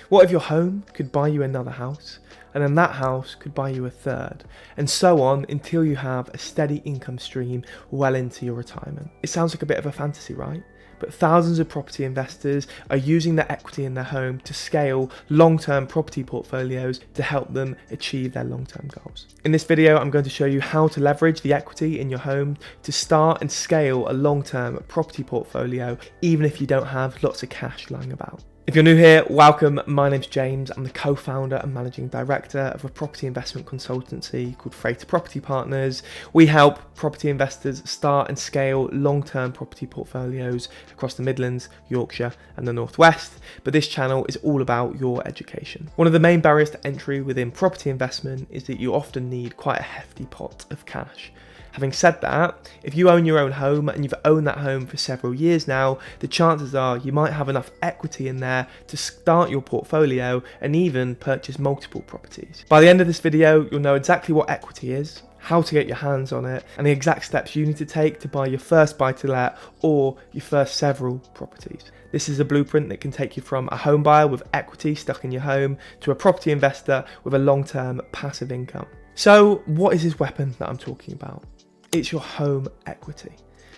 What if your home could buy you another house, and then that house could buy you a third, and so on until you have a steady income stream well into your retirement? It sounds like a bit of a fantasy, right? But thousands of property investors are using their equity in their home to scale long-term property portfolios to help them achieve their long-term goals. In this video, I'm going to show you how to leverage the equity in your home to start and scale a long-term property portfolio, even if you don't have lots of cash lying about. If you're new here, welcome. My name's James. I'm the co-founder and managing director of a property investment consultancy called Frater Property Partners. We help property investors start and scale long-term property portfolios across the Midlands, Yorkshire, and the Northwest. But this channel is all about your education. One of the main barriers to entry within property investment is that you often need quite a hefty pot of cash. Having said that, if you own your own home and you've owned that home for several years now, the chances are you might have enough equity in there to start your portfolio and even purchase multiple properties. By the end of this video, you'll know exactly what equity is, how to get your hands on it, and the exact steps you need to take to buy your first buy-to-let or your first several properties. This is a blueprint that can take you from a home buyer with equity stuck in your home to a property investor with a long-term passive income. So what is this weapon that I'm talking about? It's your home equity.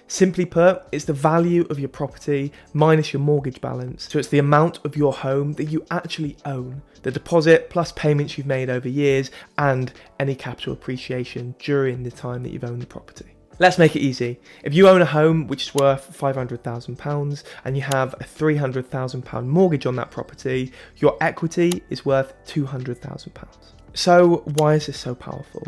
Simply put, it's the value of your property minus your mortgage balance. So it's the amount of your home that you actually own, the deposit plus payments you've made over years and any capital appreciation during the time that you've owned the property. Let's make it easy. If you own a home which is worth £500,000 and you have a £300,000 mortgage on that property, your equity is worth £200,000. So why is this so powerful?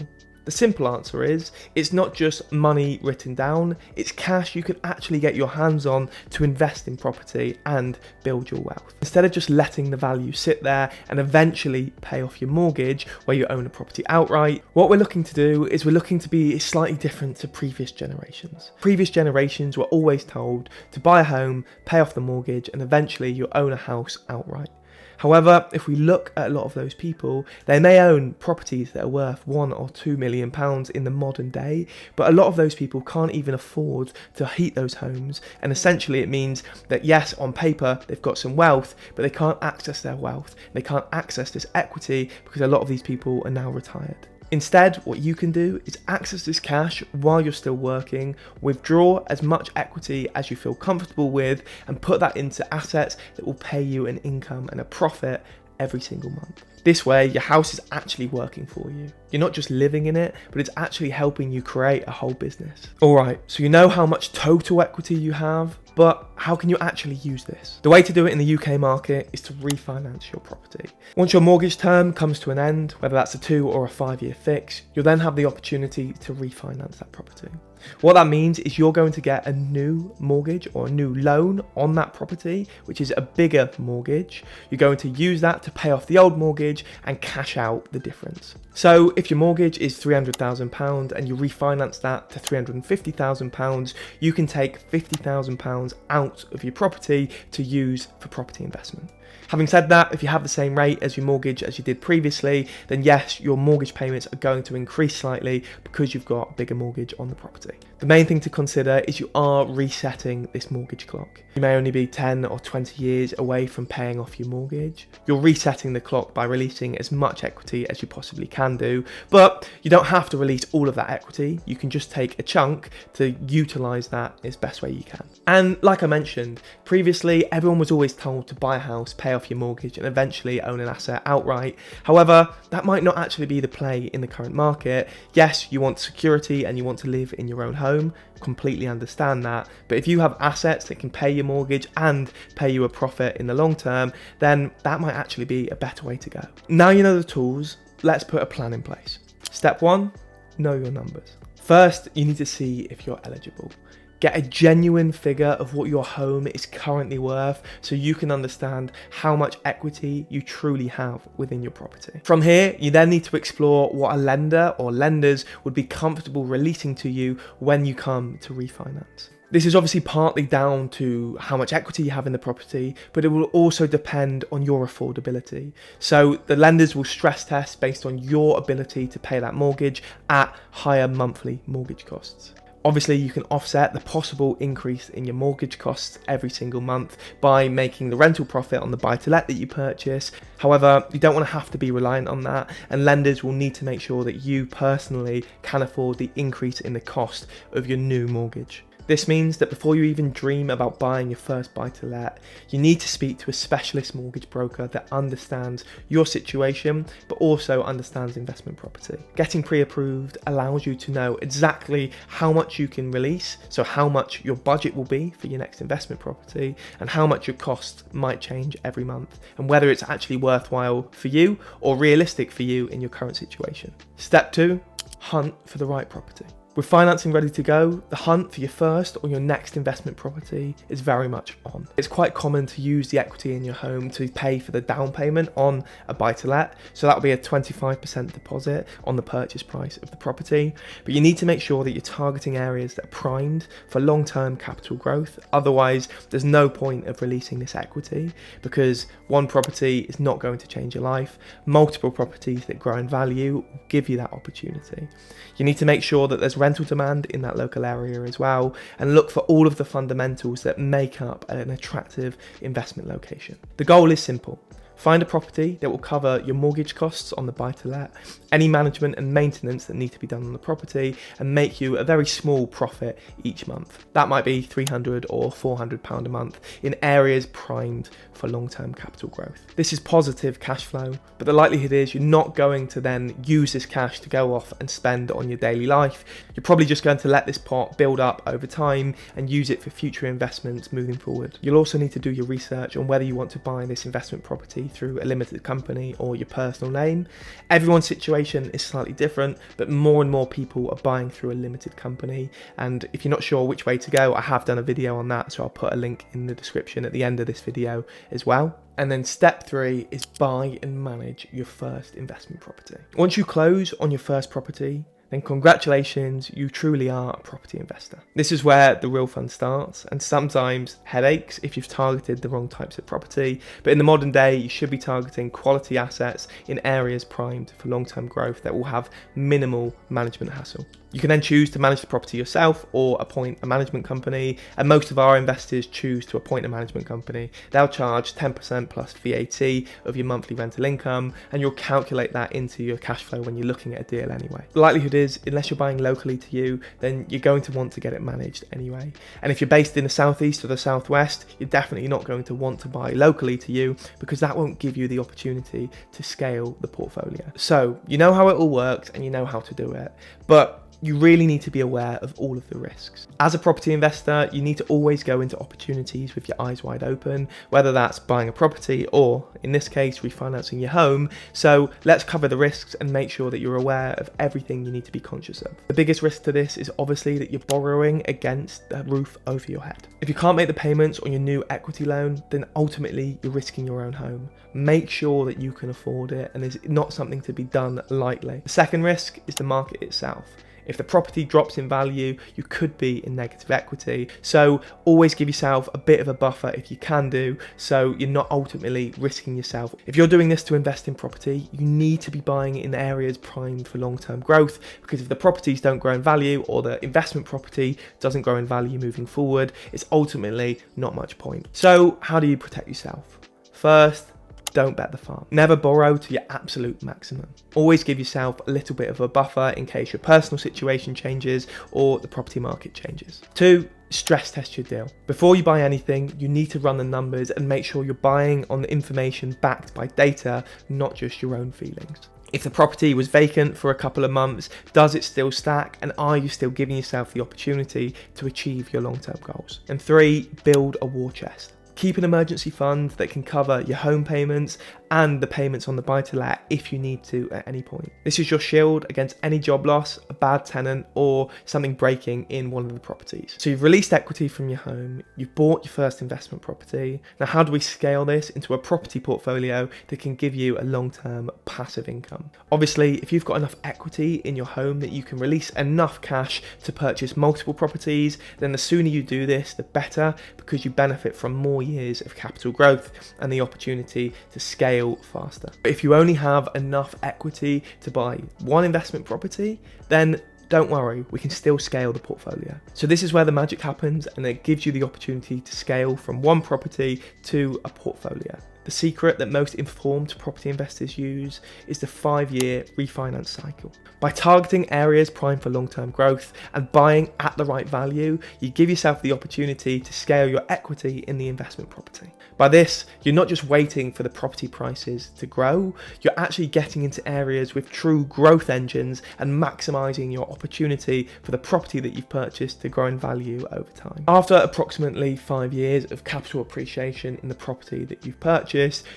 The simple answer is, it's not just money written down, it's cash you can actually get your hands on to invest in property and build your wealth. Instead of just letting the value sit there and eventually pay off your mortgage where you own a property outright, what we're looking to do is we're looking to be slightly different to previous generations. Previous generations were always told to buy a home, pay off the mortgage, and eventually you'll own a house outright. However, if we look at a lot of those people, they may own properties that are worth £1 or £2 million in the modern day, but a lot of those people can't even afford to heat those homes. And essentially it means that yes, on paper, they've got some wealth, but they can't access their wealth. They can't access this equity because a lot of these people are now retired. Instead, what you can do is access this cash while you're still working, withdraw as much equity as you feel comfortable with, and put that into assets that will pay you an income and a profit every single month. This way, your house is actually working for you. You're not just living in it, but it's actually helping you create a whole business. All right, so you know how much total equity you have, but how can you actually use this? The way to do it in the UK market is to refinance your property. Once your mortgage term comes to an end, whether that's a 2 or a 5-year fix, you'll then have the opportunity to refinance that property. What that means is you're going to get a new mortgage or a new loan on that property, which is a bigger mortgage. You're going to use that to pay off the old mortgage and cash out the difference. So if your mortgage is £300,000 and you refinance that to £350,000, you can take £50,000 out of your property to use for property investment. Having said that, if you have the same rate as your mortgage as you did previously, then yes, your mortgage payments are going to increase slightly because you've got a bigger mortgage on the property. The main thing to consider is you are resetting this mortgage clock. You may only be 10 or 20 years away from paying off your mortgage. You're resetting the clock by releasing as much equity as you possibly can do, but you don't have to release all of that equity. You can just take a chunk to utilize that as best way you can. And like I mentioned previously, everyone was always told to buy a house, pay off your mortgage, and eventually own an asset outright. However, that might not actually be the play in the current market. Yes, you want security and you want to live in your own home, completely understand that. But if you have assets that can pay your mortgage and pay you a profit in the long term, then that might actually be a better way to go. Now you know the tools, let's put a plan in place. Step 1, know your numbers. First, you need to see if you're eligible. Get a genuine figure of what your home is currently worth so you can understand how much equity you truly have within your property. From here, you then need to explore what a lender or lenders would be comfortable releasing to you when you come to refinance. This is obviously partly down to how much equity you have in the property, but it will also depend on your affordability. So the lenders will stress test based on your ability to pay that mortgage at higher monthly mortgage costs. Obviously, you can offset the possible increase in your mortgage costs every single month by making the rental profit on the buy-to-let that you purchase. However, you don't want to have to be reliant on that, and lenders will need to make sure that you personally can afford the increase in the cost of your new mortgage. This means that before you even dream about buying your first buy-to-let, you need to speak to a specialist mortgage broker that understands your situation, but also understands investment property. Getting pre-approved allows you to know exactly how much you can release, so how much your budget will be for your next investment property, and how much your costs might change every month, and whether it's actually worthwhile for you or realistic for you in your current situation. Step 2, hunt for the right property. With financing ready to go, the hunt for your first or your next investment property is very much on. It's quite common to use the equity in your home to pay for the down payment on a buy-to-let, so that will be a 25% deposit on the purchase price of the property. But you need to make sure that you're targeting areas that are primed for long-term capital growth. Otherwise, there's no point of releasing this equity, because one property is not going to change your life. Multiple properties that grow in value will give you that opportunity. You need to make sure that there's rental demand in that local area as well, and look for all of the fundamentals that make up an attractive investment location. The goal is simple. Find a property that will cover your mortgage costs on the buy-to-let, any management and maintenance that need to be done on the property, and make you a very small profit each month. That might be £300 or £400 a month in areas primed for long-term capital growth. This is positive cash flow, but the likelihood is you're not going to then use this cash to go off and spend on your daily life. You're probably just going to let this pot build up over time and use it for future investments moving forward. You'll also need to do your research on whether you want to buy this investment property through a limited company or your personal name. Everyone's situation is slightly different, but more and more people are buying through a limited company. And if you're not sure which way to go, I have done a video on that, so I'll put a link in the description at the end of this video as well. And then step 3 is buy and manage your first investment property. Once you close on your first property, then congratulations, you truly are a property investor. This is where the real fun starts, and sometimes headaches if you've targeted the wrong types of property. But in the modern day, you should be targeting quality assets in areas primed for long-term growth that will have minimal management hassle. You can then choose to manage the property yourself or appoint a management company, and most of our investors choose to appoint a management company. They'll charge 10% plus VAT of your monthly rental income, and you'll calculate that into your cash flow when you're looking at a deal anyway. The likelihood is, unless you're buying locally to you, then you're going to want to get it managed anyway. And if you're based in the southeast or the southwest, you're definitely not going to want to buy locally to you, because that won't give you the opportunity to scale the portfolio. So you know how it all works and you know how to do it, but you really need to be aware of all of the risks. As a property investor, you need to always go into opportunities with your eyes wide open, whether that's buying a property or, in this case, refinancing your home. So let's cover the risks and make sure that you're aware of everything you need to be conscious of. The biggest risk to this is obviously that you're borrowing against the roof over your head. If you can't make the payments on your new equity loan, then ultimately you're risking your own home. Make sure that you can afford it, and it's not something to be done lightly. The second risk is the market itself. If the property drops in value, you could be in negative equity. So always give yourself a bit of a buffer if you can do, so you're not ultimately risking yourself. If you're doing this to invest in property, you need to be buying in areas primed for long-term growth, because if the properties don't grow in value or the investment property doesn't grow in value moving forward, it's ultimately not much point. So how do you protect yourself? First, don't bet the farm. Never borrow to your absolute maximum. Always give yourself a little bit of a buffer in case your personal situation changes or the property market changes. 2, stress test your deal. Before you buy anything, you need to run the numbers and make sure you're buying on the information backed by data, not just your own feelings. If the property was vacant for a couple of months, does it still stack, and are you still giving yourself the opportunity to achieve your long-term goals? And 3, build a war chest. Keep an emergency fund that can cover your home payments and the payments on the buy-to-let if you need to at any point. This is your shield against any job loss, a bad tenant, or something breaking in one of the properties. So you've released equity from your home, you've bought your first investment property. Now, how do we scale this into a property portfolio that can give you a long-term passive income? Obviously, if you've got enough equity in your home that you can release enough cash to purchase multiple properties, then the sooner you do this, the better, because you benefit from more years of capital growth and the opportunity to scale faster. If you only have enough equity to buy one investment property, then don't worry, we can still scale the portfolio. So this is where the magic happens, and it gives you the opportunity to scale from one property to a portfolio. The secret that most informed property investors use is the 5-year refinance cycle. By targeting areas primed for long-term growth and buying at the right value, you give yourself the opportunity to scale your equity in the investment property. By this, you're not just waiting for the property prices to grow, you're actually getting into areas with true growth engines and maximising your opportunity for the property that you've purchased to grow in value over time. After approximately 5 years of capital appreciation in the property that you've purchased,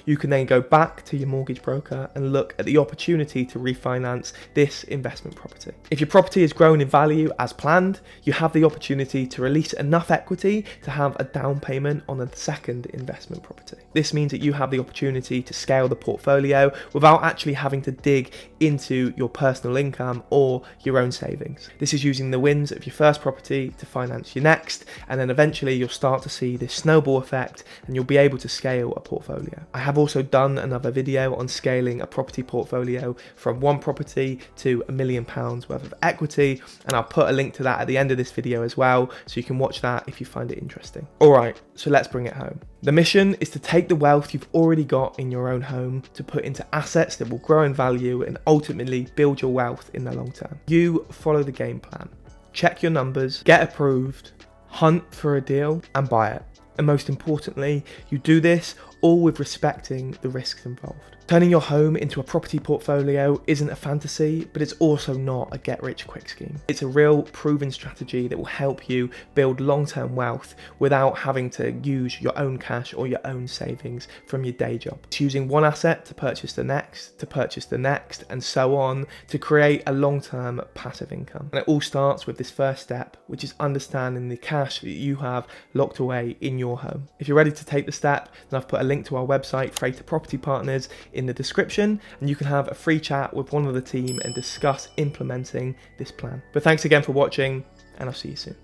you can then go back to your mortgage broker and look at the opportunity to refinance this investment property. If your property has grown in value as planned, you have the opportunity to release enough equity to have a down payment on a second investment property. This means that you have the opportunity to scale the portfolio without actually having to dig into your personal income or your own savings. This is using the wins of your first property to finance your next, and then eventually you'll start to see this snowball effect and you'll be able to scale a portfolio. I have also done another video on scaling a property portfolio from one property to £1 million worth of equity, and I'll put a link to that at the end of this video as well, so you can watch that if you find it interesting. Alright, so let's bring it home. The mission is to take the wealth you've already got in your own home to put into assets that will grow in value and ultimately build your wealth in the long term. You follow the game plan. Check your numbers, get approved, hunt for a deal and buy it. And most importantly, you do this all with respecting the risks involved. Turning your home into a property portfolio isn't a fantasy, but it's also not a get-rich-quick scheme. It's a real proven strategy that will help you build long-term wealth without having to use your own cash or your own savings from your day job. It's using one asset to purchase the next, and so on, to create a long-term passive income. And it all starts with this first step, which is understanding the cash that you have locked away in your home. If you're ready to take the step, then I've put a link to our website, Frater Property Partners, in the description, and you can have a free chat with one of the team and discuss implementing this plan. But thanks again for watching, and I'll see you soon.